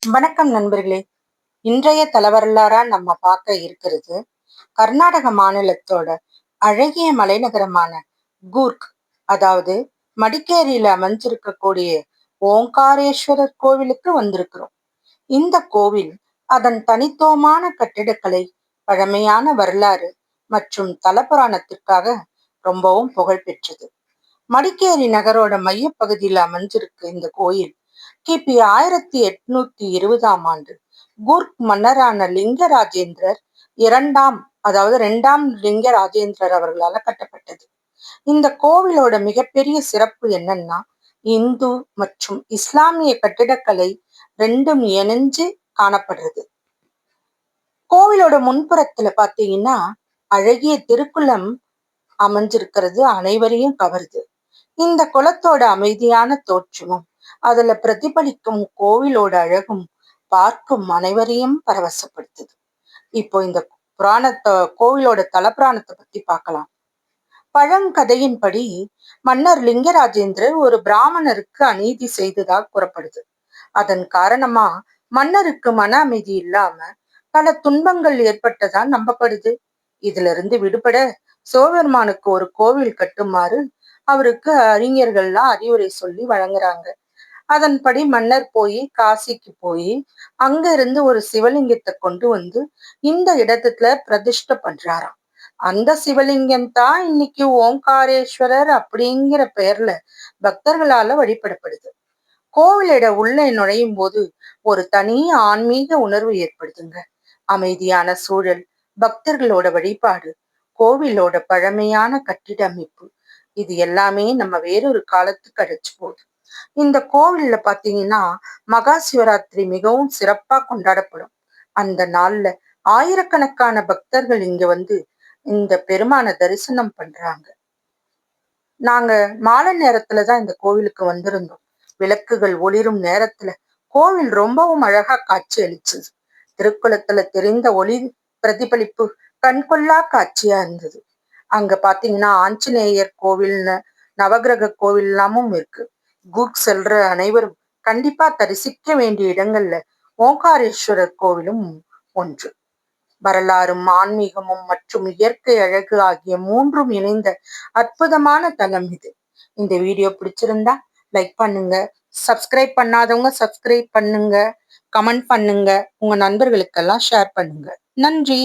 வணக்கம் நண்பர்களே. இன்றைய தலவரலாறா நம்ம பார்க்க இருக்கிறது கர்நாடக மாநிலத்தோட அழகிய மலைநகரமான கூர்க், அதாவது மடிக்கேரியில அமைஞ்சிருக்கக்கூடிய ஓங்காரேஸ்வரர் கோவிலுக்கு வந்திருக்கிறோம். இந்த கோவில் அதன் தனித்துவமான கட்டிடக்கலை, பழமையான வரலாறு மற்றும் தலபுராணத்திற்காக ரொம்பவும் புகழ் பெற்றது. மடிக்கேரி நகரோட மையப்பகுதியில் அமைஞ்சிருக்கு இந்த கோயில். கிபி 1820ஆம் ஆண்டு கூர்க் மன்னரான லிங்கராஜேந்திரர் இரண்டாம் லிங்கராஜேந்திரர் அவர்களால கட்டப்பட்டது. இந்த கோவிலோட மிகப்பெரிய சிறப்பு என்னன்னா, இந்து மற்றும் இஸ்லாமிய கட்டிடக்கலை ரெண்டும் இணைஞ்சு காணப்படுறது. கோவிலோட முன்புறத்துல பாத்தீங்கன்னா அழகிய திருக்குளம் அமைஞ்சிருக்கிறது அனைவரையும் கவருது. இந்த குளத்தோட அமைதியான தோற்றமும் அதுல பிரதிபலிக்கும் கோவிலோட அழகும் பார்க்கும் அனைவரையும் பரவசப்படுத்துது. இப்போ இந்த கோவிலோட தலப்புராணத்தை பத்தி பார்க்கலாம். பழங்கதையின்படி மன்னர் லிங்கராஜேந்திரர் ஒரு பிராமணருக்கு அநீதி செய்ததாக கூறப்படுது. அதன் காரணமா மன்னருக்கு மன அமைதி இல்லாம பல துன்பங்கள் ஏற்பட்டதா நம்பப்படுது. இதுல இருந்து விடுபட சிவபெருமானுக்கு ஒரு கோவில் கட்டுமாறு அவருக்கு அறிஞர்கள்லாம் அறிவுரை சொல்லி வழங்குறாங்க. அதன்படி மன்னர் காசிக்கு போய் அங்க இருந்து ஒரு சிவலிங்கத்தை கொண்டு வந்து இந்த இடத்துல பிரதிஷ்டை பண்றாராம். அந்த சிவலிங்கம் தான் இன்னைக்கு ஓங்காரேஸ்வரர் அப்படிங்கிற பெயர்ல பக்தர்களால வழிபடப்படுது. கோவிலிட உள்ளே நுழையும் போது ஒரு தனி ஆன்மீக உணர்வு ஏற்படுதுங்க. அமைதியான சூழல், பக்தர்களோட வழிபாடு, கோவிலோட பழமையான கட்டிட அமைப்பு, இது எல்லாமே நம்ம வேறொரு காலத்துக்கு அழைச்சு போகுது. இந்த கோவில்ல பாத்தீங்கன்னா மகா சிவராத்திரி மிகவும் சிறப்பா கொண்டாடப்படும். அந்த நாள்ல ஆயிரக்கணக்கான பக்தர்கள் இங்க வந்து இந்த பெருமான தரிசனம் பண்றாங்க. நாங்க மாலை நேரத்துலதான் இந்த கோவிலுக்கு வந்திருந்தோம். விளக்குகள் ஒளிரும் நேரத்துல கோவில் ரொம்பவும் அழகா காட்சி அளிச்சது. திருக்குளத்துல தெரிந்த ஒளி பிரதிபலிப்பு கண்கொள்ளா காட்சியா இருந்தது. அங்க பாத்தீங்கன்னா ஆஞ்சநேயர் கோவில்னு நவகிரக கோவில் எல்லாமும் இருக்கு. கூர்க் செல்ற அனைவரும் கண்டிப்பா தரிசிக்க வேண்டிய இடங்கள்ல ஓங்காரேஸ்வரர் கோவிலும் ஒன்று. வரலாறும் ஆன்மீகமும் மற்றும் இயற்கை அழகு ஆகிய மூன்றும் இணைந்த அற்புதமான தலம் இது. இந்த வீடியோ பிடிச்சிருந்தா லைக் பண்ணுங்க, சப்ஸ்கிரைப் பண்ணாதவங்க சப்ஸ்கிரைப் பண்ணுங்க, கமெண்ட் பண்ணுங்க, உங்க நண்பர்களுக்கெல்லாம் ஷேர் பண்ணுங்க. நன்றி.